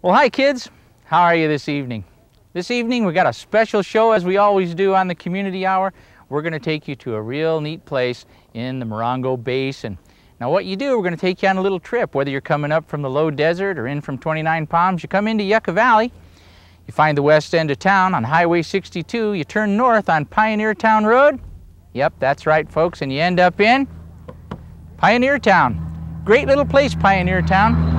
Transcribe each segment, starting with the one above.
Well, hi kids. How are you this evening? This evening we got a special show, as we always do on the Community Hour. We're going to take you to a real neat place in the Morongo Basin. Now what you do, we're going to take you on a little trip. Whether you're coming up from the low desert or in from 29 Palms, you come into Yucca Valley, you find the west end of town on Highway 62, you turn north on Pioneertown Road. Yep, that's right folks, and you end up in Pioneertown. Great little place, Pioneertown.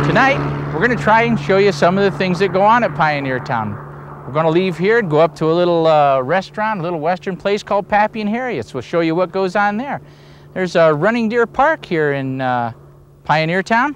Tonight, we're going to try and show you some of the things that go on at Pioneertown. We're going to leave here and go up to a little restaurant, a little western place called Pappy Harriet's. We'll show you what goes on there. There's a running deer park here in Pioneertown,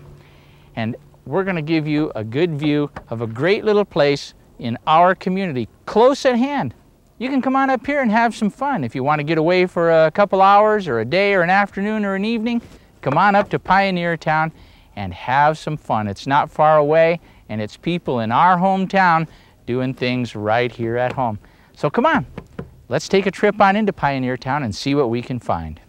and we're going to give you a good view of a great little place in our community, close at hand. You can come on up here and have some fun. If you want to get away for a couple hours or a day or an afternoon or an evening, come on up to Pioneertown and have some fun. It's not far away, and it's people in our hometown doing things right here at home. So come on, let's take a trip on into Pioneertown and see what we can find.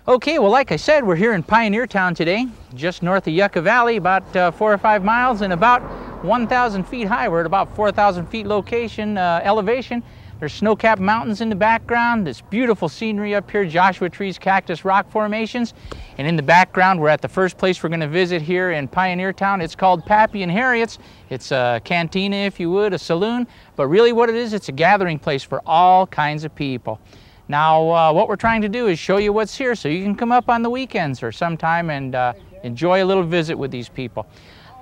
Okay, well like I said, we're here in Pioneertown today, just north of Yucca Valley, about 4 or 5 miles and about 1,000 feet high. We're at about 4,000 feet elevation. There's snow-capped mountains in the background, this beautiful scenery up here, Joshua trees, cactus, rock formations. And in the background, we're at the first place we're going to visit here in Pioneertown. It's called Pappy Harriet's. It's a cantina, if you would, a saloon. But really what it is, it's a gathering place for all kinds of people. Now, what we're trying to do is show you what's here so you can come up on the weekends or sometime and enjoy a little visit with these people.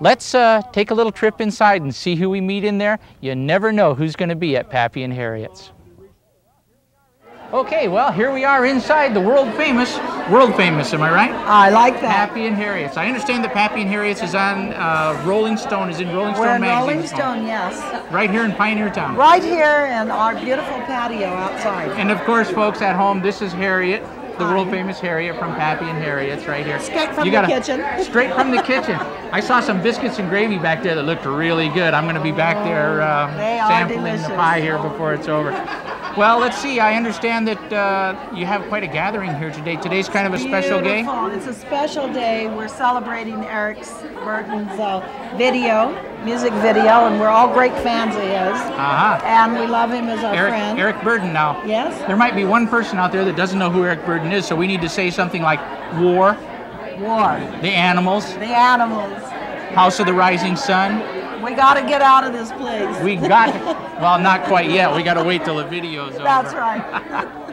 Let's take a little trip inside and see who we meet in there. You never know who's going to be at Pappy Harriet's. Okay, well, here we are inside the world famous, am I right? I like that. Pappy Harriet's. I understand that Pappy Harriet's is on Rolling Stone, is in Rolling Stone magazine. We're in Rolling Stone, yes. Right here in Pioneertown. Right here in our beautiful patio outside. And of course, folks at home, this is Harriet. The world famous Harriet from Pappy Harriet's right here. Straight from the kitchen. Straight from the kitchen. I saw some biscuits and gravy back there that looked really good. I'm going to be back there sampling the pie here before it's over. Well, let's see. I understand that you have quite a gathering here today. Today's kind of a special day. It's a special day. We're celebrating Eric Burdon's music video, and we're all great fans of his. And we love him as our friend. Eric Burdon now. Yes. There might be one person out there that doesn't know who Eric Burdon is, so we need to say something like War. War. The Animals. The Animals. House of the Rising Sun. We got to get out of this place. We got to, well, not quite yet. We got to wait till the video's over. That's right.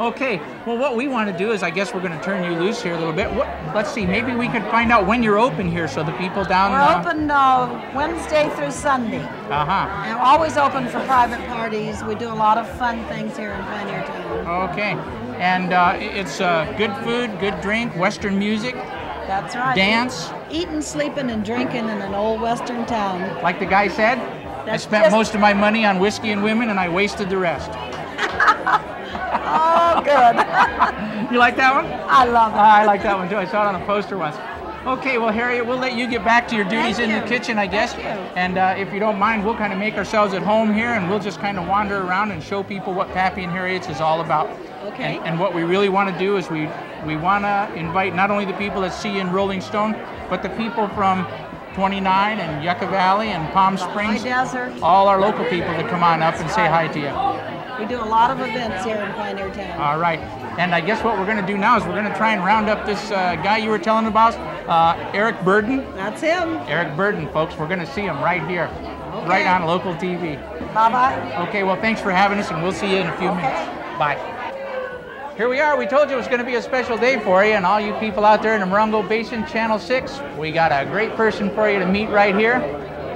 Okay, well what we want to do is I guess we're going to turn you loose here a little bit. Let's see, maybe we could find out when you're open here so the people down... We're open Wednesday through Sunday. And we're always open for private parties. We do a lot of fun things here in Pioneertown. Okay, and it's good food, good drink, Western music. That's right. Dance. Eating, sleeping, and drinking in an old Western town. Like the guy said, I spent most of my money on whiskey and women and I wasted the rest. Oh, good. You like that one? I love it. I like that one too. I saw it on a poster once. Okay, well, Harriet, we'll let you get back to your duties in the kitchen, I guess. Thank you. And if you don't mind, we'll kind of make ourselves at home here and we'll just kind of wander around and show people what Pappy Harriet's is all about. Okay. And what we really want to do is we want to invite not only the people that see you in Rolling Stone, but the people from 29 and Yucca Valley and Palm Springs. High Desert. All our local people to come on up and say hi to you. We do a lot of events here in Pioneertown. All right. And I guess what we're going to do now is we're going to try and round up this guy you were telling about, Eric Burdon. That's him. Eric Burdon, folks. We're going to see him right here, right on local TV. Bye-bye. Okay, well, thanks for having us, and we'll see you in a few minutes. Bye. Here we are. We told you it was going to be a special day for you, and all you people out there in the Morongo Basin, Channel 6, we got a great person for you to meet right here.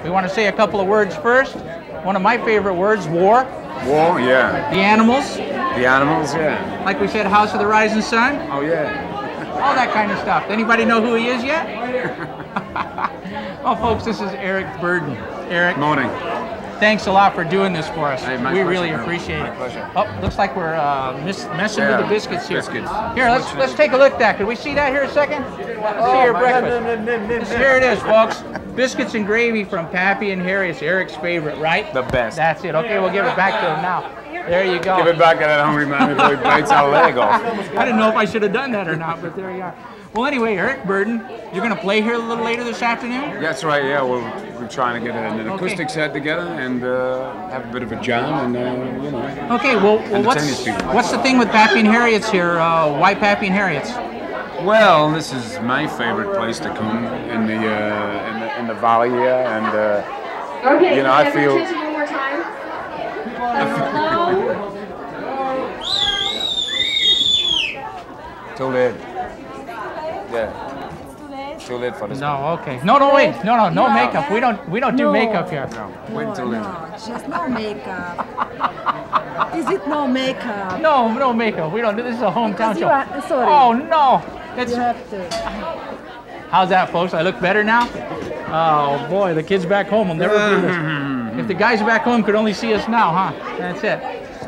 We want to say a couple of words first. One of my favorite words, war. War, yeah. The Animals. The Animals, yeah. Like we said, House of the Rising Sun. Oh, yeah. All that kind of stuff. Anybody know who he is yet? Well, folks, this is Eric Burdon. Eric. Morning. Thanks a lot for doing this for us. Hey, we really appreciate it. Pleasure. Oh, looks like we're messing with the biscuits here. Biscuits. Here, let's take a look at that. Could we see that here a second? See your breakfast. Here it is, folks. Biscuits and gravy from Pappy Harriet's, Eric's favorite, right? The best. That's it. Okay, we'll give it back to him now. There you go. Give it back to that hungry man before he bites our leg off. I didn't know if I should have done that or not, but there you are. Well, anyway, Eric Burdon, you're going to play here a little later this afternoon? That's right, yeah. We're trying to get an acoustic set together and have a bit of a jam and, you know. Okay, well what's the thing with Pappy and Harriet's here? Why Pappy and Harriet's? Well, this is my favorite place to come in the valley here, and Okay, you know, I feel. one more time. Too late. Yeah. Too late for this. No, okay. No, wait. No makeup. We don't do makeup here. No, wait until later. Just no makeup. Is it no makeup? No makeup. We don't do this. Is a hometown show. Sorry. Oh no. It's, You have to. how's that, folks? I look better now? Oh boy, the kids back home will never do this. If the guys back home could only see us now, huh? That's it.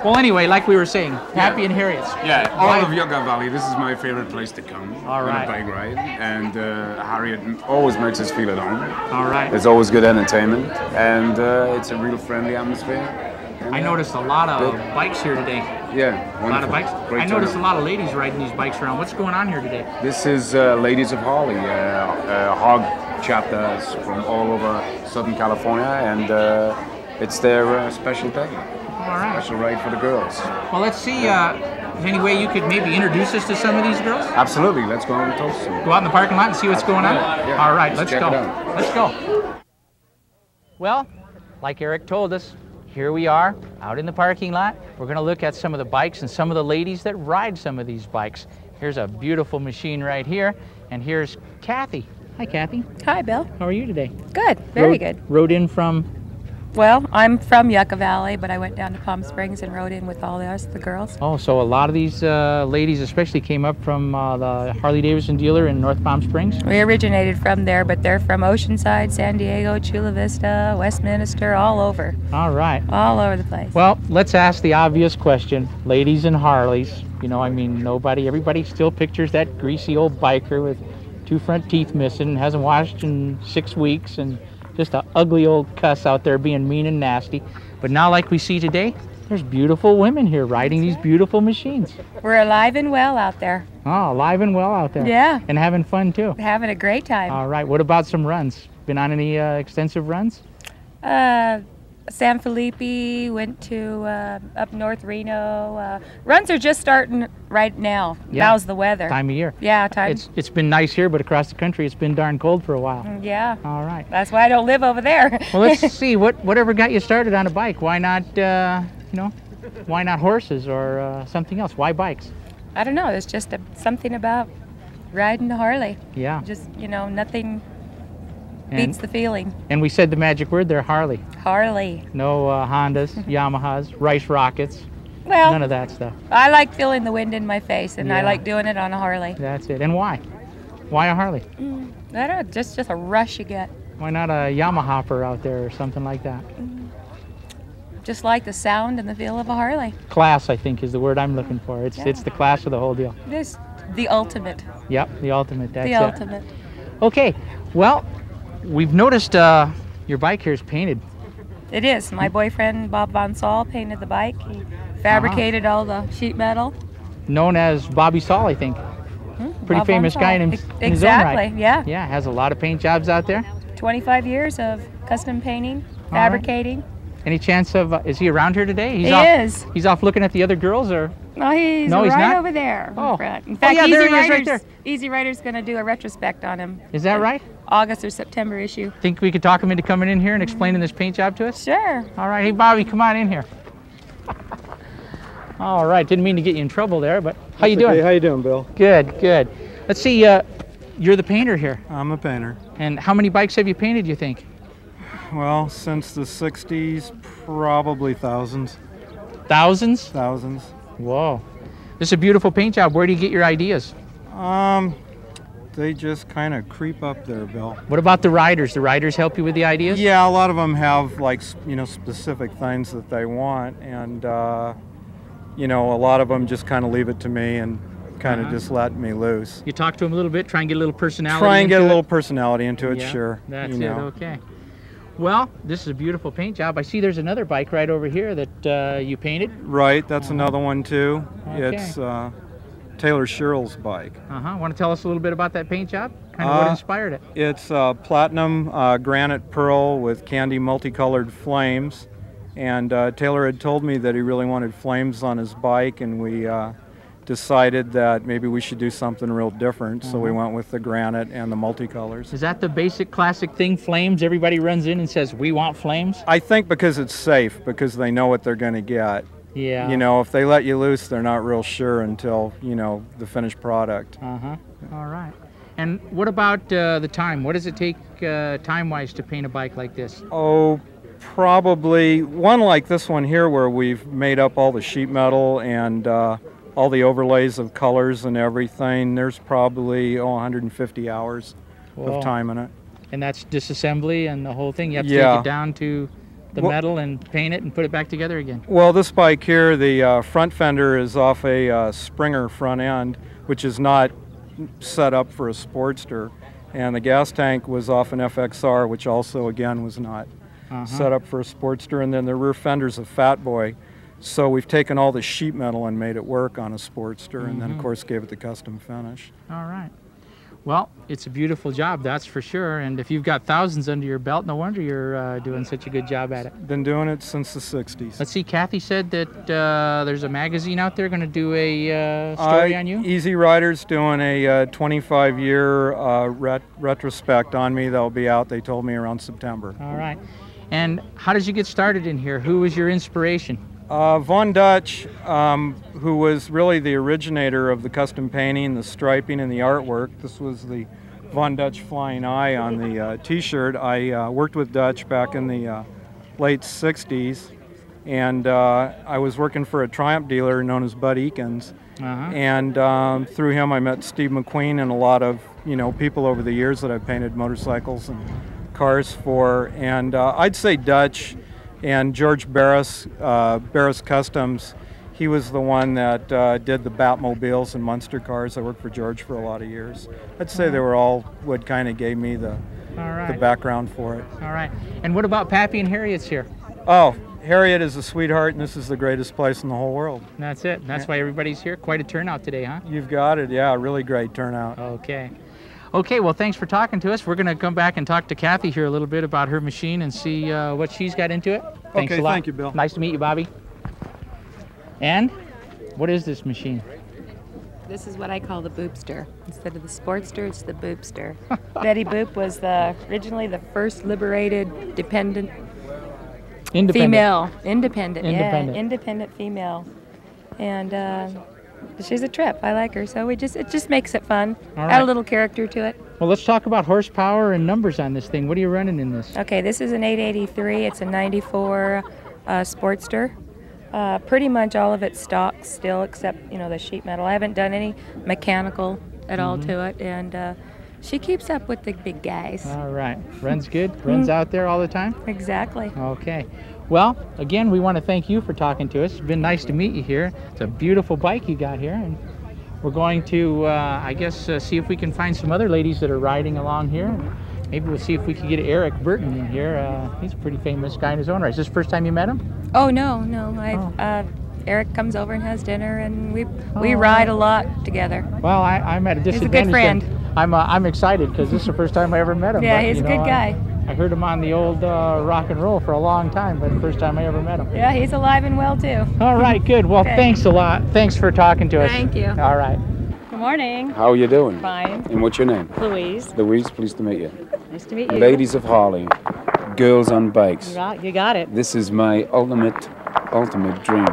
Well, anyway, like we were saying, Pappy and Harriet's. Yeah, all of Yucca Valley. This is my favorite place to come. All right. On a bike ride, and Harriet always makes us feel at home. All right. There's always good entertainment, and it's a real friendly atmosphere. And, I noticed a lot of bikes here today. Yeah, A lot of bikes. Great I noticed a turnout. lot of ladies riding these bikes around. What's going on here today? This is Ladies of Harley, hog chapters from all over Southern California, and it's their special day. All right. Special ride for the girls. Well, let's see. Is there any way you could maybe introduce us to some of these girls? Absolutely, let's go and toast them. Go out in the parking lot and see what's going on? Yeah. All right, let's check go. it out. Let's go. Well, like Eric told us, here we are out in the parking lot. We're going to look at some of the bikes and some of the ladies that ride some of these bikes. Here's a beautiful machine right here, and here's Kathy. Hi, Kathy. Hi, Bill. How are you today? Good, very good. Rode in from... Well, I'm from Yucca Valley, but I went down to Palm Springs and rode in with all the rest of the girls. Oh, so a lot of these ladies especially came up from the Harley-Davidson dealer in North Palm Springs? We originated from there, but they're from Oceanside, San Diego, Chula Vista, Westminster, all over. All right. All over the place. Well, let's ask the obvious question. Ladies and Harleys, you know, I mean, everybody still pictures that greasy old biker with 2 front teeth missing, hasn't washed in 6 weeks, and just an ugly old cuss out there being mean and nasty. But now, like we see today, there's beautiful women here riding these beautiful machines. We're alive and well out there. Oh, alive and well out there. Yeah. And having fun too. Having a great time. All right. What about some runs? Been on any extensive runs? San Felipe, went to up north Reno. Runs are just starting right now. Yeah. Now's the weather. Time of year. Yeah, time. It's been nice here, but across the country it's been darn cold for a while. Yeah. All right. That's why I don't live over there. Well, let's see. Whatever got you started on a bike? Why not, why not horses or something else? Why bikes? I don't know. There's just something about riding a Harley. Yeah. Just, nothing And, beats the feeling. and we said the magic word there, Harley. Harley. No Hondas, Yamahas, Rice Rockets, Well, none of that stuff. I like feeling the wind in my face, and I Yeah. like doing it on a Harley. That's it. And why? Why a Harley? I don't know, just a rush you get. Why not a Yamahopper out there or something like that? Just like the sound and the feel of a Harley. Class, I think, is the word I'm looking for. It's the class of the whole deal. This the ultimate. Yep, the ultimate. That's The it. ultimate. Okay, well, we've noticed your bike here is painted. It is. My boyfriend Bob Von Saul painted the bike. He fabricated all the sheet metal. Known as Bobby Saul, I think. Pretty Bob famous Von guy Saul. in his own right. Exactly. Yeah. Yeah, has a lot of paint jobs out there. 25 years of custom painting, All right. fabricating. Any chance of, is he around here today? He is. He's off looking at the other girls, or? No, he's No, he's right not? over there. Oh. In front. In Oh, fact, yeah, Easy there he is, right Riders, there. Easy Riders going to do a retrospect on him. Is that right? August or September issue. Think we could talk him into coming in here and explaining this paint job to us? Sure. All right, hey Bobby, come on in here. All right, didn't mean to get you in trouble there, but how you doing? Hey, how you doing, Bill? Good, good. Let's see, you're the painter here. I'm a painter. And how many bikes have you painted, you think? Well, since the 60s, probably thousands. Thousands? Thousands. Whoa. This is a beautiful paint job. Where do you get your ideas? They just kind of creep up there, Bill. What about the riders? The riders help you with the ideas? Yeah, a lot of them have, like, specific things that they want, and, a lot of them just kind of leave it to me and kind of just let me loose. You talk to them a little bit, try and get a little personality Try and get into a it? little personality into it, Yeah, sure. That's it, okay. Well, this is a beautiful paint job. I see there's another bike right over here that you painted. Right, that's another one too. Okay. It's Taylor Sherrill's bike. Want to tell us a little bit about that paint job? Kind of what inspired it? It's platinum granite pearl with candy multicolored flames. And Taylor had told me that he really wanted flames on his bike, and we decided that maybe we should do something real different, so we went with the granite and the multicolors. Is that the basic classic thing, flames? Everybody runs in and says, we want flames? I think because it's safe, because they know what they're going to get. Yeah. You know, if they let you loose, they're not real sure until, you know, the finished product. All right. And what about the time? What does it take time-wise to paint a bike like this? Oh, probably one like this one here, where we've made up all the sheet metal and all the overlays of colors and everything. There's probably 150 hours of time in it. And that's disassembly and the whole thing? You have to take it down to the metal and paint it and put it back together again? Well, this bike here, the front fender is off a Springer front end, which is not set up for a Sportster. And the gas tank was off an FXR, which also, again, was not set up for a Sportster. And then the rear fender's a Fat Boy. So we've taken all the sheet metal and made it work on a Sportster, and then, of course, gave it the custom finish. All right. Well, it's a beautiful job, that's for sure. And if you've got thousands under your belt, no wonder you're doing such a good job at it. Been doing it since the 60s. Let's see, Kathy said that there's a magazine out there going to do a story on you? Easy Rider's doing a 25-year retrospect on me. That'll be out, they told me, around September. All right. And how did you get started in here? Who was your inspiration? Von Dutch, who was really the originator of the custom painting, the striping, and the artwork. This was the Von Dutch Flying Eye on the t-shirt. I worked with Dutch back in the late 60s, and I was working for a Triumph dealer known as Bud Eakins. And through him I met Steve McQueen and a lot of people over the years that I've painted motorcycles and cars for. And I'd say Dutch and George Barris, Barris Customs, he was the one that did the Batmobiles and Munster cars. I worked for George for a lot of years. I'd say they were all what kind of gave me the background for it. All right. And what about Pappy and Harriet's here? Oh, Harriet is a sweetheart, and this is the greatest place in the whole world. That's it. That's why everybody's here. Quite a turnout today, huh? You've got it. Yeah, really great turnout. Okay. Okay, well, thanks for talking to us. We're going to come back and talk to Kathy here a little bit about her machine and see what she's got into it. Thanks a lot. Thank you, Bill. Nice to meet you, Bobby. And what is this machine? This is what I call the boopster. Instead of the Sportster, it's the boopster. Betty Boop was originally the first liberated female. Independent female. And she's a trip. I like her, so it just makes it fun. Add a little character to it. Well, let's talk about horsepower and numbers on this thing. What are you running in this? Okay, this is an 883. It's a 94 Sportster. Pretty much all of it stock still, except the sheet metal. I haven't done any mechanical at all to it, and she keeps up with the big guys. All right, runs good. Runs out there all the time. Exactly. Okay. Well, again, we want to thank you for talking to us. It's been nice to meet you here. It's a beautiful bike you got here, and we're going to, I guess, see if we can find some other ladies that are riding along here. Maybe we'll see if we can get Eric Burdon in here. He's a pretty famous guy in his own right. Is this the first time you met him? Oh, no. Eric comes over and has dinner, and we ride a lot together. Well, I'm at a disadvantage. He's a good friend. I'm excited because this is the first time I ever met him. Yeah, he's a good guy. I heard him on the old rock and roll for a long time, but the first time I ever met him. Yeah, he's alive and well, too. All right, good. Well, Thanks a lot. Thanks for talking to us. Thank you. All right. Good morning. How are you doing? Fine. And what's your name? Louise. Louise, pleased to meet you. Nice to meet you. Ladies of Harley, girls on bikes. You got it. This is my ultimate dream.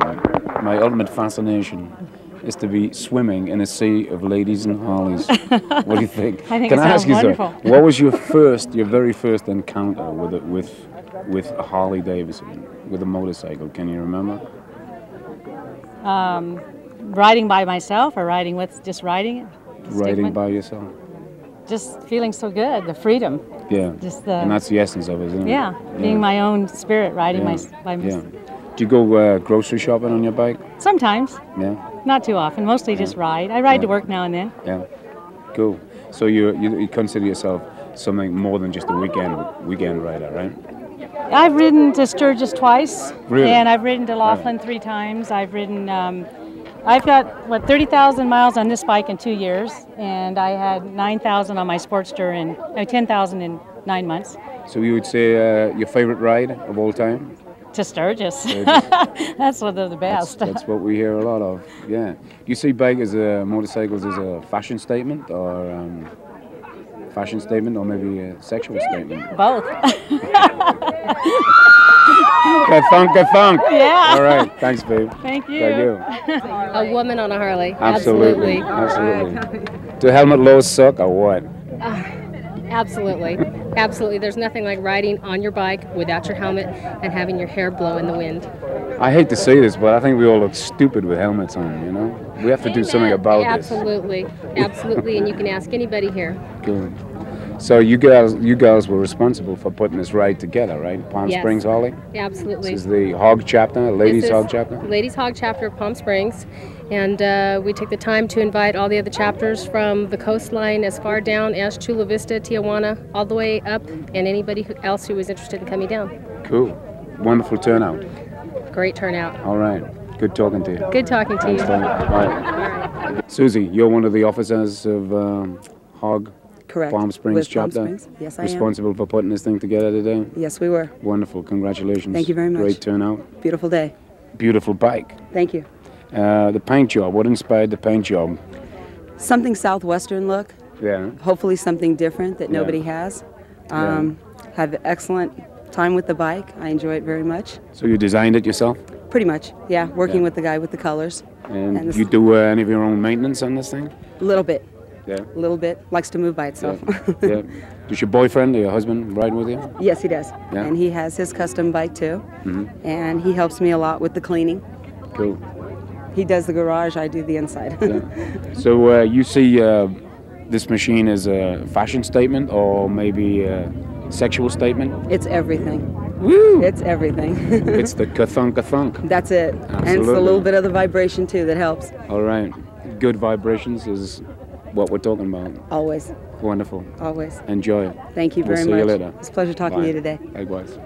My ultimate fascination is to be swimming in a sea of ladies and Harleys. What do you think? I think Can it I sounds ask you wonderful. something? What was your very first encounter with a Harley Davidson, with a motorcycle? Can you remember? Riding by myself or riding with just riding it? Riding by yourself. Just feeling so good, the freedom. Yeah. And that's the essence of it, isn't it? Yeah, being my own spirit, riding by myself. Yeah. Do you go grocery shopping on your bike? Sometimes. Yeah. Not too often. Mostly just ride. I ride to work now and then. Yeah. Cool. So you consider yourself something more than just a weekend rider, right? I've ridden to Sturgis twice. Really? And I've ridden to Laughlin 3 times. I've ridden I've got, 30,000 miles on this bike in 2 years, and I had 9,000 on my Sportster and 10,000 in 9 months. So you would say your favorite ride of all time? To Sturgis. That's one of the best. That's what we hear a lot of, yeah. Do you see motorcycles as a fashion statement or maybe a sexual statement? Both. Get funk. Yeah. All right, thanks, babe. Thank you. Thank you. A woman on a Harley. Absolutely. Do helmet lows suck or what? Absolutely. Absolutely. There's nothing like riding on your bike without your helmet and having your hair blow in the wind. I hate to say this, but I think we all look stupid with helmets on, you know? We have to do something about this. Absolutely. Absolutely. And you can ask anybody here. Good. So you girls were responsible for putting this ride together, right? Palm Yes. Springs Harley? Absolutely. This is the Hog chapter, Ladies Hog chapter? Ladies Hog chapter of Palm Springs. And we take the time to invite all the other chapters from the coastline as far down as Chula Vista, Tijuana, all the way up, and anybody else who is interested in coming down. Cool. Wonderful turnout. Great turnout. All right. Good talking to you. Good talking to you. Thanks, Tony. All right. Susie, you're one of the officers of Hog Correct. Palm Springs With Palm chapter. Springs. Yes, I am. Responsible for putting this thing together today. Yes, we were. Wonderful. Congratulations. Thank you very much. Great turnout. Beautiful day. Beautiful bike. Thank you. The paint job. What inspired the paint job? Something Southwestern look. Yeah. Hopefully something different that Yeah. nobody has. Yeah. Have an excellent time with the bike. I enjoy it very much. So you designed it yourself? Pretty much, yeah. Working Yeah. with the guy with the colors. And this- you do any of your own maintenance on this thing? A little bit. Yeah. A little bit. Likes to move by itself. Yeah. Does your boyfriend or your husband ride with you? Yes, he does. Yeah. And he has his custom bike too. Mm-hmm. And he helps me a lot with the cleaning. Cool. He does the garage, I do the inside. Yeah. So you see this machine as a fashion statement or maybe a sexual statement? It's everything. Woo! It's everything. It's the ka-thunk. That's it. And it's a Absolutely. little bit of the vibration too that helps. All right. Good vibrations is what we're talking about. Always. Wonderful. Always. Enjoy it. Thank you We'll very see much. you later. It's a pleasure talking Bye. to you today. Likewise.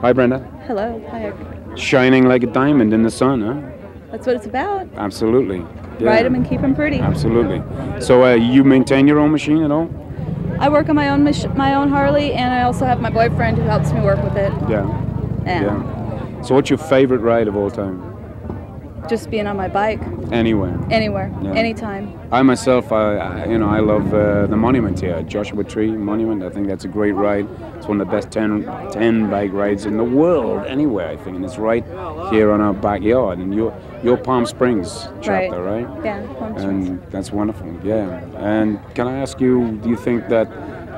Hi, Brenda. Hello. Hi. Shining like a diamond in the sun, huh? That's what it's about. Absolutely. Yeah. Ride them and keep them pretty. Absolutely. So you maintain your own machine at all? I work on my own Harley, and I also have my boyfriend who helps me work with it. Yeah. Yeah. So what's your favorite ride of all time? Just being on my bike, Anywhere. Yeah. Anytime. I myself, I love the monument here, Joshua Tree Monument. I think that's a great ride. It's one of the best 10 bike rides in the world, anywhere, I think. And it's right here on our backyard. And you're Palm Springs chapter, right? Yeah, Palm Springs. And that's wonderful, yeah. And can I ask you, do you think that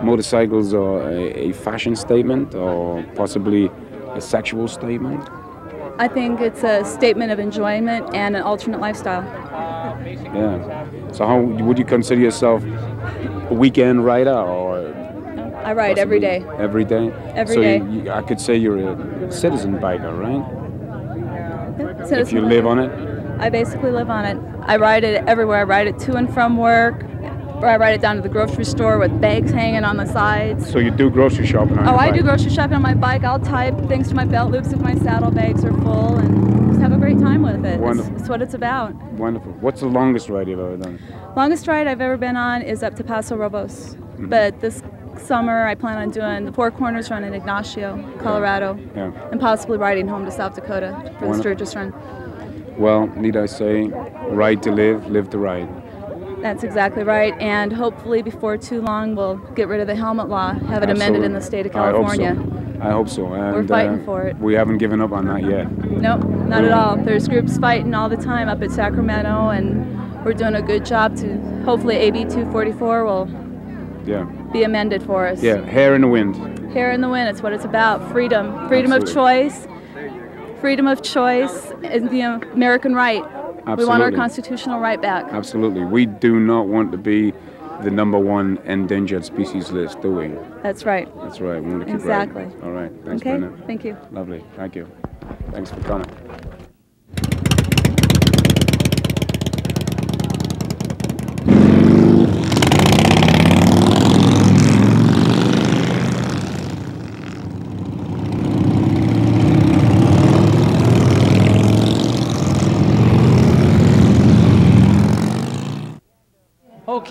motorcycles are a fashion statement or possibly a sexual statement? I think it's a statement of enjoyment and an alternate lifestyle. Yeah. So how would you consider yourself a weekend rider or? I ride every day. Every day? Every so day. I could say you're a citizen biker, right? Citizen If you bike. live on it? I basically live on it. I ride it everywhere. I ride it to and from work. Or I ride it down to the grocery store with bags hanging on the sides. So you do grocery shopping on Oh, your I bike? do grocery shopping on my bike. I'll tie things to my belt loops if my saddlebags are full and just have a great time with it. Wonderful. It's what it's about. Wonderful. What's the longest ride you've ever done? Longest ride I've ever been on is up to Paso Robles. Mm-hmm. But this summer I plan on doing the Four Corners run in Ignacio, Colorado. Yeah. And possibly riding home to South Dakota for the Wonderful. Sturgis run. Well, need I say, ride to live, live to ride. That's exactly right. And hopefully before too long we'll get rid of the helmet law, have it amended in the state of California. I hope so. And, We're fighting for it. We haven't given up on that yet. Nope, not at all. There's groups fighting all the time up at Sacramento, and we're doing a good job to hopefully AB 244 will Yeah. be amended for us. Yeah, hair in the wind. Hair in the wind, it's what it's about. Freedom. Freedom of Absolutely. choice. Freedom of choice is the American right. We want our Absolutely. constitutional right back. Absolutely. We do not want to be the #1 endangered species list, do we? That's right. That's right. We want to keep Exactly. riding. All right. Thanks, Okay, Brenda. thank you. Lovely. Thank you. Thanks for coming.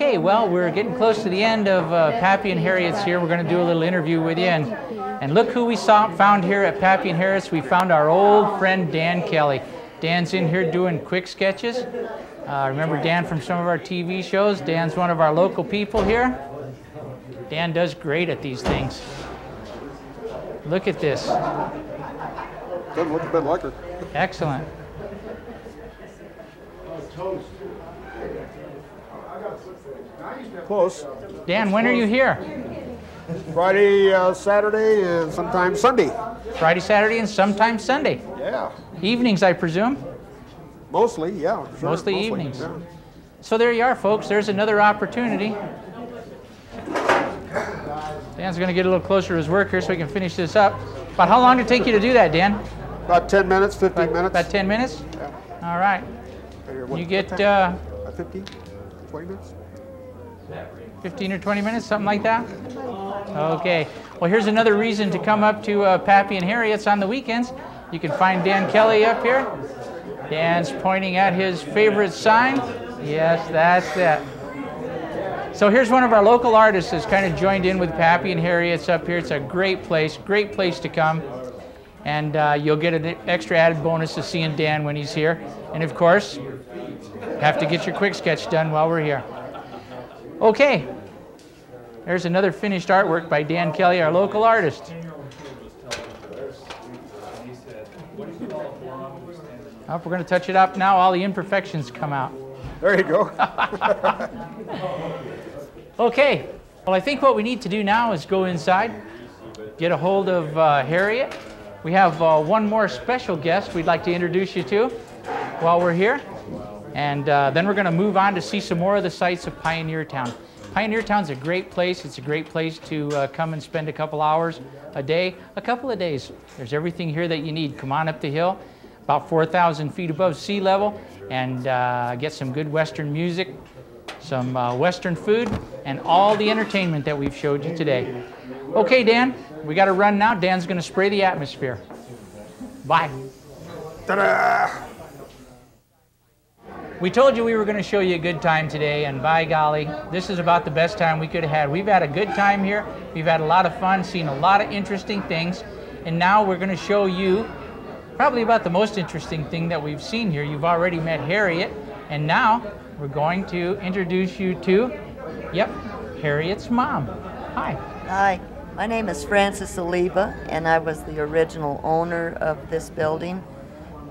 Okay, well, we're getting close to the end of Pappy and Harriet's here. We're going to do a little interview with you. And look who we found here at Pappy and Harriet's. We found our old friend Dan Kelly. Dan's in here doing quick sketches. Remember Dan from some of our TV shows? Dan's one of our local people here. Dan does great at these things. Look at this. Doesn't look a bit like her. Excellent. Close. Dan, when are you here? Friday, Saturday, and sometimes Sunday. Friday, Saturday, and sometimes Sunday. Yeah. Evenings, I presume? Mostly, yeah. Sure, mostly evenings. Yeah. So there you are, folks. There's another opportunity. Dan's going to get a little closer to his work here so we can finish this up. About how long did it take you to do that, Dan? About 10 minutes, 15 minutes. About 10 minutes? Yeah. All right. You get 15, 20 minutes. 15 or 20 minutes, something like that? Okay. Well, here's another reason to come up to Pappy and Harriet's on the weekends. You can find Dan Kelly up here. Dan's pointing at his favorite sign. Yes, that's it. So here's one of our local artists that's kind of joined in with Pappy and Harriet's up here. It's a great place to come. And you'll get an extra added bonus of seeing Dan when he's here. And of course, have to get your quick sketch done while we're here. Okay, there's another finished artwork by Dan Kelly, our local artist. Oh, if we're going to touch it up now, all the imperfections come out. There you go. Okay, well, I think what we need to do now is go inside, get a hold of Harriet. We have one more special guest we'd like to introduce you to while we're here. And then we're going to move on to see some more of the sights of Pioneertown. Pioneertown's a great place. It's a great place to come and spend a couple hours a day, a couple of days. There's everything here that you need. Come on up the hill, about 4,000 feet above sea level, and get some good Western music, some Western food, and all the entertainment that we've showed you today. Okay, Dan, we got to run now. Dan's going to spray the atmosphere. Bye. Ta-da! We told you we were going to show you a good time today, and by golly, this is about the best time we could have had. We've had a good time here. We've had a lot of fun, seen a lot of interesting things, and now we're going to show you probably about the most interesting thing that we've seen here. You've already met Harriet, and now we're going to introduce you to, yep, Harriet's mom. Hi. Hi, my name is Frances Oliva, and I was the original owner of this building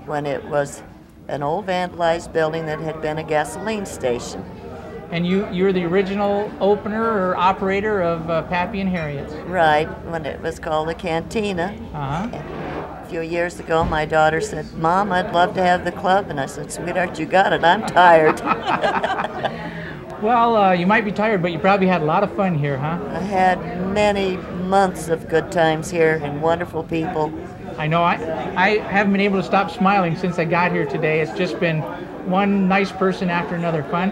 when it was an old vandalized building that had been a gasoline station. And you're the original opener or operator of Pappy and Harriet's? Right, when it was called a cantina. Uh-huh. A few years ago, my daughter said, "Mom, I'd love to have the club." And I said, "Sweetheart, you got it. I'm tired." Well, you might be tired, but you probably had a lot of fun here, huh? I had many months of good times here and wonderful people. I know I haven't been able to stop smiling since I got here today. It's just been one nice person after another fun.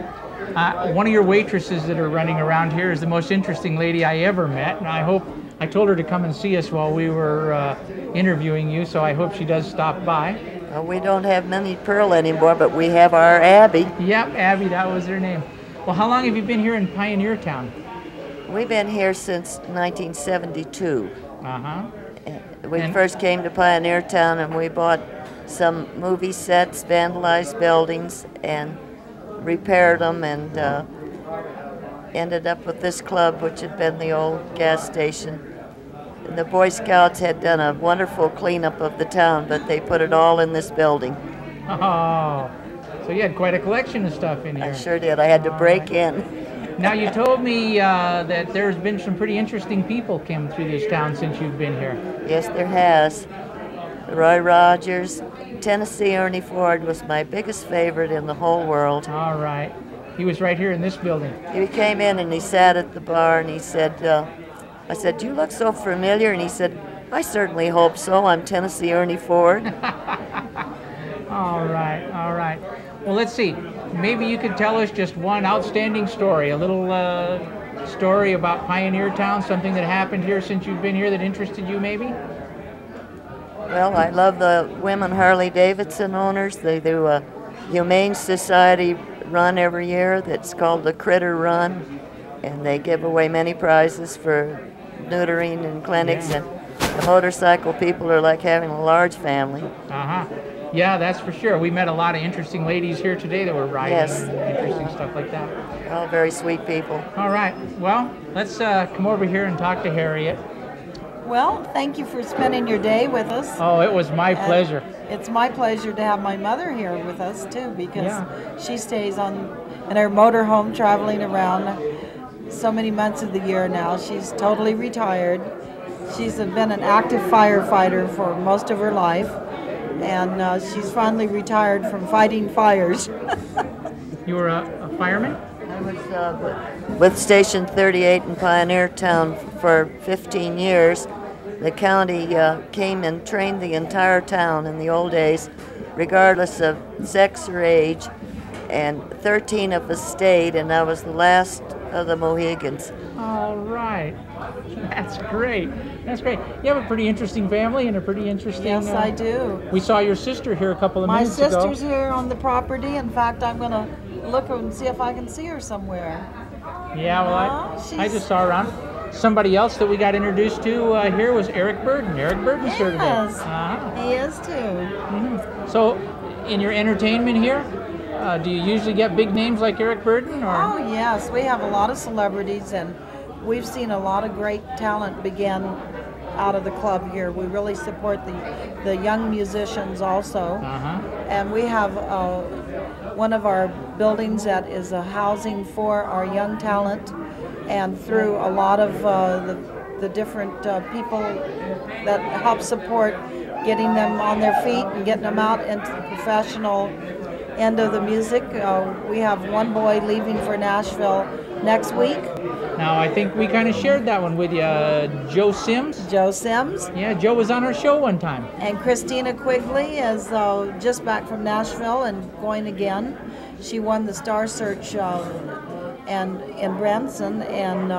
One of your waitresses that are running around here is the most interesting lady I ever met, and I told her to come and see us while we were interviewing you, so I hope she does stop by. We don't have Minnie Pearl anymore, but we have our Abby. Yep, Abby, that was her name. Well, how long have you been here in Pioneertown? We've been here since 1972. Uh-huh. We first came to Pioneertown and we bought some movie sets, vandalized buildings, and repaired them, and ended up with this club, which had been the old gas station. And the Boy Scouts had done a wonderful cleanup of the town, but they put it all in this building. Oh, so you had quite a collection of stuff in here. I sure did. I had to break in. Now, you told me that there's been some pretty interesting people come through this town since you've been here. Yes, there has. Roy Rogers, Tennessee Ernie Ford was my biggest favorite in the whole world. All right. He was right here in this building. He came in and he sat at the bar and he said, I said, "You look so familiar." And he said, "I certainly hope so. I'm Tennessee Ernie Ford." All right, all right. Well, let's see. Maybe you could tell us just one outstanding story, a little story about Pioneertown, something that happened here since you've been here that interested you, maybe? Well, I love the women Harley-Davidson owners. They do a Humane Society run every year that's called the Critter Run, and they give away many prizes for neutering and clinics, and the motorcycle people are like having a large family. Yeah, that's for sure. We met a lot of interesting ladies here today that were riding and interesting stuff like that. All very sweet people. All right. Well, let's come over here and talk to Harriet. Well, thank you for spending your day with us. Oh, it was my pleasure. It's my pleasure to have my mother here with us too, because she stays in her motorhome traveling around so many months of the year now. She's totally retired. She's been an active firefighter for most of her life, and she's finally retired from fighting fires. You were a fireman? I was with Station 38 in Pioneertown for 15 years. The county came and trained the entire town in the old days, regardless of sex or age, and 13 of us stayed, and I was the last of the Mohegans. All right. That's great. That's great. You have a pretty interesting family and a pretty interesting... Yes, I do. We saw your sister here a couple of minutes ago. My sister's here on the property. In fact, I'm going to look and see if I can see her somewhere. Yeah, well, I just saw her around. Somebody else that we got introduced to here was Eric Burdon. Eric Burdon's here today. Yes, he is too. So, in your entertainment here, do you usually get big names like Eric Burdon? Or? Oh, yes. We have a lot of celebrities, and we've seen a lot of great talent begin out of the club here. We really support the young musicians also. And we have one of our buildings that is a housing for our young talent, and through a lot of the different people that help support getting them on their feet and getting them out into the professional end of the music. We have one boy leaving for Nashville next week. Now, I think we kind of shared that one with you. Joe Sims? Joe Sims. Yeah, Joe was on our show one time. And Christina Quigley is just back from Nashville and going again. She won the Star Search and in Branson, and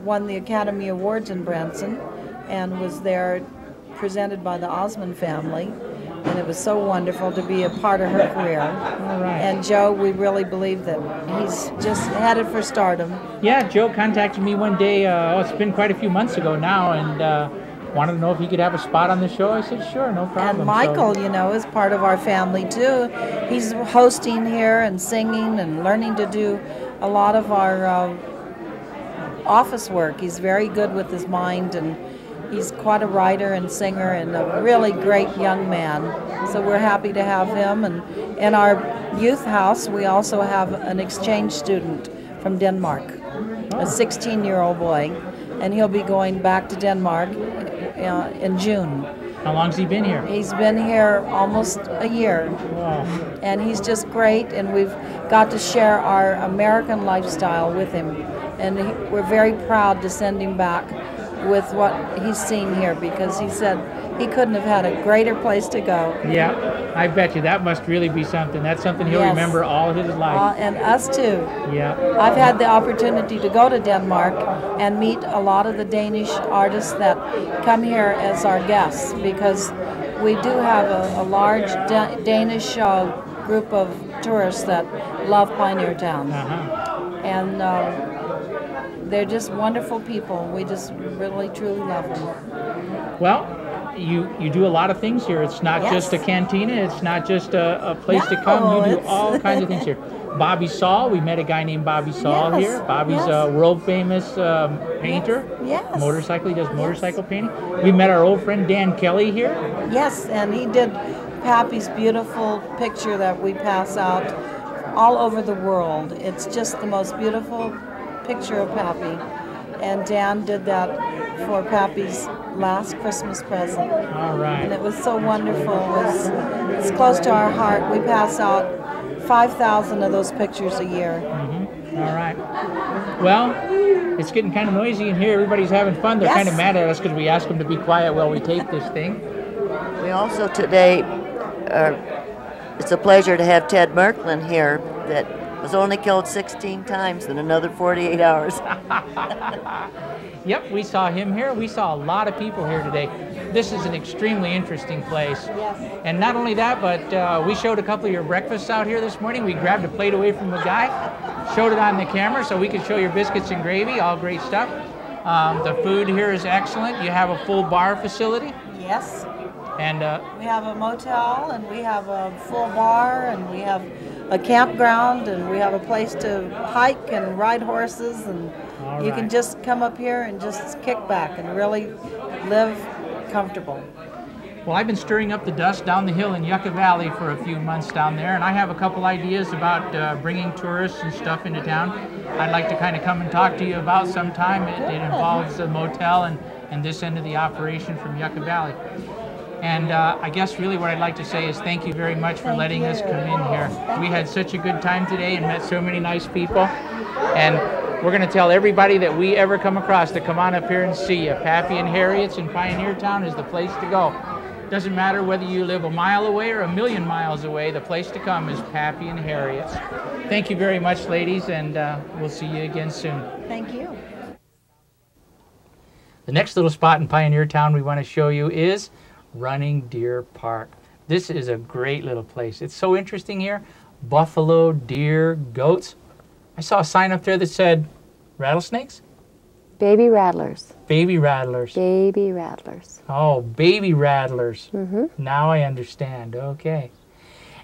won the Academy Awards in Branson, and was there presented by the Osmond family. And it was so wonderful to be a part of her career. All right. And Joe, we really believe that he's just headed for stardom. Yeah, Joe contacted me one day, it's been quite a few months ago now, and wanted to know if he could have a spot on the show. I said, sure, no problem. And Michael, you know, is part of our family too. He's hosting here and singing and learning to do a lot of our office work. He's very good with his mind, and he's quite a writer and singer and a really great young man. So we're happy to have him. And in our youth house, we also have an exchange student from Denmark, a 16-year-old boy, and he'll be going back to Denmark in June. How long's he been here? He's been here almost a year. Wow. And he's just great, and we've got to share our American lifestyle with him. And we're very proud to send him back with what he's seen here, because he said he couldn't have had a greater place to go. Yeah, I bet you that must really be something. That's something he'll remember all his life. And us too. Yeah. I've had the opportunity to go to Denmark and meet a lot of the Danish artists that come here as our guests, because we do have a large Danish group of tourists that love Pioneertown. And they're just wonderful people. We just really, truly love them. Well, you do a lot of things here. It's not just a cantina. It's not just a place to come. You do all kinds of things here. Bobby Saul, we met a guy named Bobby Saul here. Bobby's a world famous painter. Yes. Motorcycle, he does motorcycle painting. We met our old friend Dan Kelly here. Yes, and he did Pappy's beautiful picture that we pass out all over the world. It's just the most beautiful picture of Pappy, and Dan did that for Pappy's last Christmas present. All right. And it was so wonderful. It's close to our heart. We pass out 5,000 of those pictures a year. All right. Well, it's getting kind of noisy in here. Everybody's having fun. They're kind of mad at us because we asked them to be quiet while we tape this thing. We also today, it's a pleasure to have Ted Merklin here, that was only killed 16 times in another 48 hours. Yep, we saw him here. We saw a lot of people here today. This is an extremely interesting place. Yes. And not only that, but we showed a couple of your breakfasts out here this morning. We grabbed a plate away from the guy, showed it on the camera so we could show your biscuits and gravy, all great stuff. The food here is excellent. You have a full bar facility. Yes. And we have a motel, and we have a full bar, and we have a campground, and we have a place to hike and ride horses, and you can just come up here and just kick back and really live comfortable. Well, I've been stirring up the dust down the hill in Yucca Valley for a few months down there, and I have a couple ideas about bringing tourists and stuff into town. I'd like to kind of come and talk to you about sometime. It involves a motel and this end of the operation from Yucca Valley. And I guess really what I'd like to say is thank you very much for letting us come in here. We had such a good time today and met so many nice people. And we're going to tell everybody that we ever come across to come on up here and see you. Pappy and Harriet's in Pioneertown is the place to go. Doesn't matter whether you live a mile away or a million miles away, the place to come is Pappy and Harriet's. Thank you very much, ladies, and we'll see you again soon. Thank you. The next little spot in Pioneertown we want to show you is Running Deer Park. This is a great little place. It's so interesting here. Buffalo, deer, goats. I saw a sign up there that said rattlesnakes? Baby rattlers. Baby rattlers. Baby rattlers. Oh, baby rattlers. Mm-hmm. Now I understand. Okay.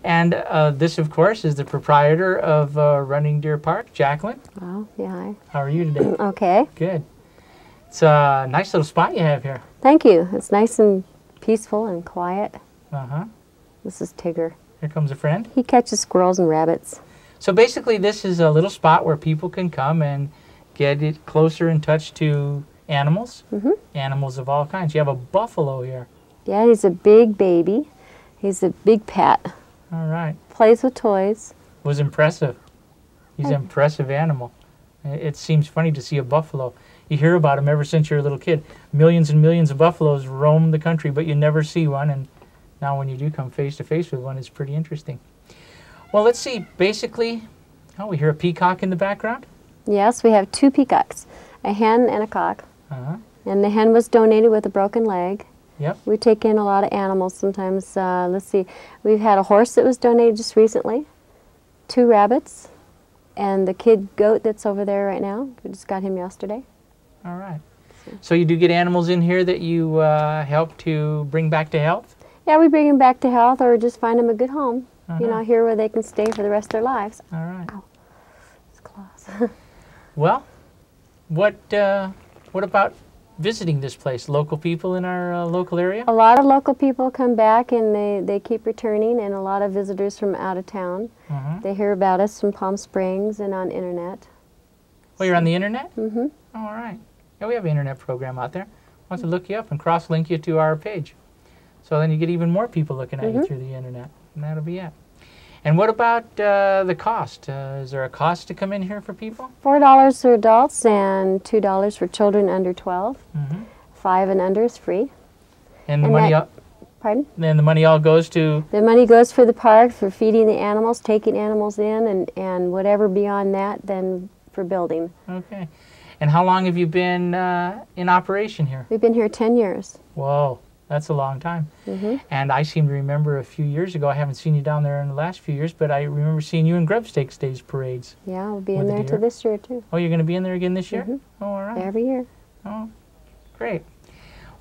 And this, of course, is the proprietor of Running Deer Park, Jacqueline. Oh, yeah. Hi. How are you today? Okay. Good. It's a nice little spot you have here. Thank you. It's nice and peaceful and quiet. Uh-huh. This is Tigger. Here comes a friend. He catches squirrels and rabbits. So basically this is a little spot where people can come and get it closer in touch to animals. Mm-hmm. Animals of all kinds. You have a buffalo here. Yeah, he's a big baby. He's a big pet. All right. Plays with toys. Was impressive. He's an impressive animal. It seems funny to see a buffalo. You hear about them ever since you're a little kid. Millions and millions of buffaloes roam the country, but you never see one. And now when you do come face to face with one, it's pretty interesting. Well, let's see. Basically, oh, we hear a peacock in the background. Yes, we have two peacocks, a hen and a cock. Uh-huh. And the hen was donated with a broken leg. Yep. We take in a lot of animals sometimes. Let's see. We've had a horse that was donated just recently, 2 rabbits, and the kid goat that's over there right now. We just got him yesterday. All right. So you do get animals in here that you help to bring back to health? Yeah, we bring them back to health or just find them a good home. Uh-huh. You know, here where they can stay for the rest of their lives. All right. Ow. It's claws. Well, what about visiting this place? Local people in our local area? A lot of local people come back and they keep returning, and a lot of visitors from out of town. Uh-huh. They hear about us from Palm Springs and on internet. Oh, you're on the internet? Mm-hmm. Oh, all right. Yeah, we have an internet program out there. I'll have to look you up and cross-link you to our page. So then you get even more people looking at you through the internet, and that'll be it. And what about the cost? Is there a cost to come in here for people? $4 for adults and $2 for children under 12. Mm-hmm. 5 and under is free. And the money all, pardon? Then the money all goes to? The money goes for the park, for feeding the animals, taking animals in, and whatever beyond that, then for building. Okay. And how long have you been in operation here? We've been here 10 years. Whoa. That's a long time. Mm-hmm. And I seem to remember a few years ago, I haven't seen you down there in the last few years, but I remember seeing you in Grub Stakes Days parades. Yeah, we'll be in there till this year, too. Oh, you're going to be in there again this year? Mm-hmm. Oh, all right. Every year. Oh, great.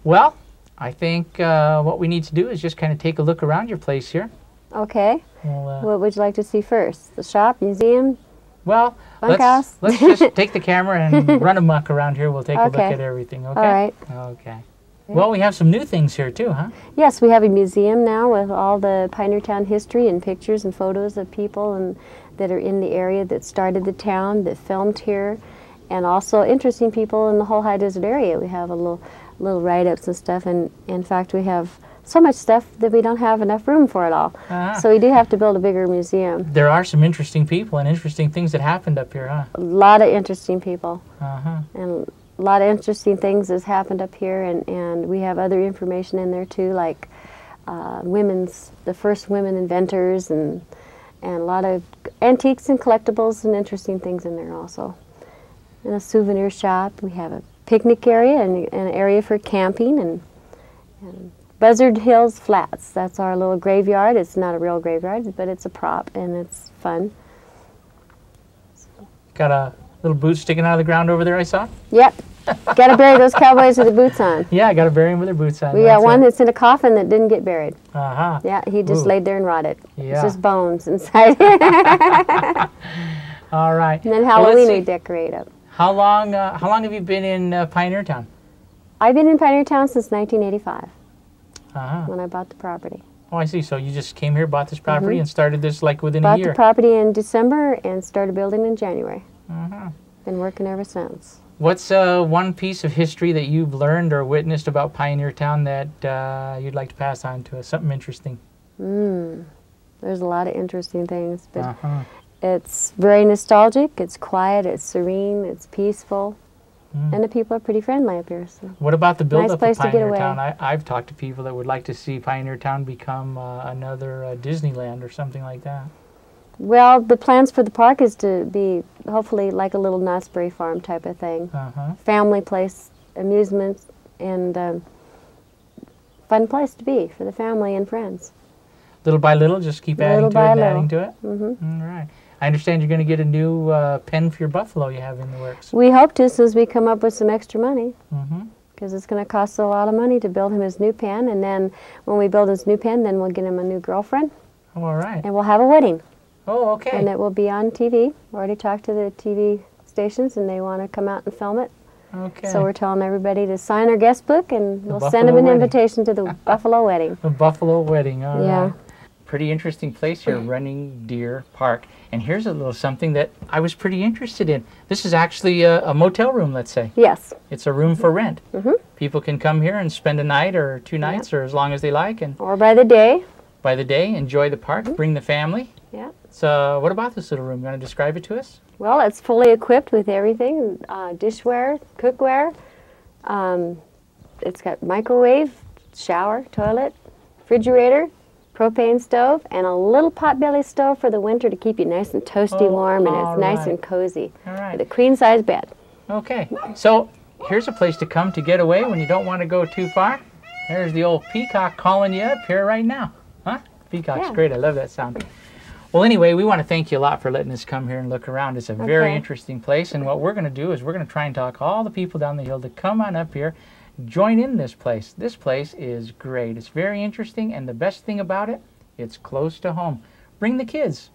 Well, I think what we need to do is just kind of take a look around your place here. Okay. We'll, what would you like to see first? The shop, museum? Well, let's just take the camera and run amok around here. We'll take a look at everything, okay? All right. Okay. Well, we have some new things here too, huh? Yes, we have a museum now with all the Pioneertown history and pictures and photos of people that are in the area that started the town, that filmed here, and also interesting people in the whole high desert area. We have a little write-ups and stuff, and in fact we have so much stuff that we don't have enough room for it all. So we do have to build a bigger museum. There are some interesting people and interesting things that happened up here, huh? A lot of interesting people. Uh-huh. And a lot of interesting things has happened up here, and we have other information in there too, like the first women inventors, and a lot of antiques and collectibles and interesting things in there also. In a souvenir shop, we have a picnic area and an area for camping, and Buzzard Hills Flats. That's our little graveyard. It's not a real graveyard, but it's a prop, and it's fun. Got a little boot sticking out of the ground over there, I saw? Yep. Got to bury those cowboys with the boots on. Yeah, I got to bury them with their boots on. We got one that's in a coffin that didn't get buried. Uh-huh. Yeah, he just laid there and rotted. Yeah. It's just bones inside. All right. And then Halloween we decorate up. How long have you been in Pioneertown? I've been in Pioneertown since 1985. Uh-huh. When I bought the property. Oh, I see. So you just came here, bought this property, and started this like within a year? Bought the property in December and started building in January. Uh-huh. Been working ever since. What's one piece of history that you've learned or witnessed about Pioneertown that you'd like to pass on to us? Something interesting. There's a lot of interesting things, but it's very nostalgic, it's quiet, it's serene, it's peaceful, and the people are pretty friendly up here. So. What about the build-up nice of Pioneertown? I've talked to people that would like to see Pioneertown become another Disneyland or something like that. Well, the plans for the park is to be hopefully like a little Knott's Berry Farm type of thing. Family place, amusements, and fun place to be for the family and friends. Little by little, just keep adding to it and adding to it? All right. I understand you're going to get a new pen for your buffalo you have in the works. We hope to, as soon as we come up with some extra money. Because it's going to cost a lot of money to build him his new pen, and then when we build his new pen, then we'll get him a new girlfriend. Oh, all right. And we'll have a wedding. Oh, okay. And it will be on TV. We already talked to the TV stations, and they want to come out and film it. Okay. So we're telling everybody to sign our guest book, and we'll send them Buffalo an wedding. invitation to the Buffalo wedding. The Buffalo wedding, all Yeah. right. Pretty interesting place here, Running Deer Park. And here's a little something that I was pretty interested in. This is actually a motel room, let's say. Yes. It's a room for rent. People can come here and spend a night or 2 nights or as long as they like. And or by the day. By the day, enjoy the park, bring the family. Yeah. So what about this little room? You want to describe it to us? Well, it's fully equipped with everything, dishware, cookware. It's got microwave, shower, toilet, refrigerator, propane stove, and a little potbelly stove for the winter to keep you nice and toasty warm, and it's nice and cozy. All right. With a queen-size bed. Okay. So here's a place to come to get away when you don't want to go too far. There's the old peacock calling you up here right now. Huh? Peacock's great. I love that sound. Well, anyway, we want to thank you a lot for letting us come here and look around. It's a very interesting place, and what we're going to do is we're going to try and talk all the people down the hill to come on up here, join in this place. This place is great. It's very interesting, and the best thing about it, it's close to home. Bring the kids.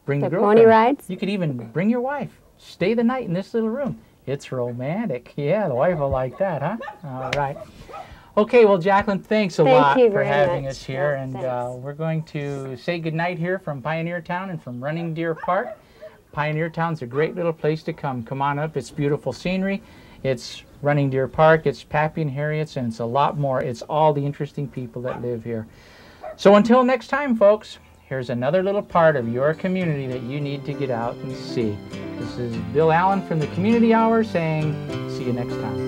Bring the girlfriend. Pony rides. You could even bring your wife. Stay the night in this little room. It's romantic. Yeah, the wife will like that, huh? All right. Okay, well, Jacqueline, thanks a lot for having us here. And we're going to say goodnight here from Pioneertown and from Running Deer Park. Pioneertown's a great little place to come. Come on up. It's beautiful scenery. It's Running Deer Park. It's Pappy and Harriet's, and it's a lot more. It's all the interesting people that live here. So until next time, folks, here's another little part of your community that you need to get out and see. This is Bill Allen from the Community Hour saying, see you next time.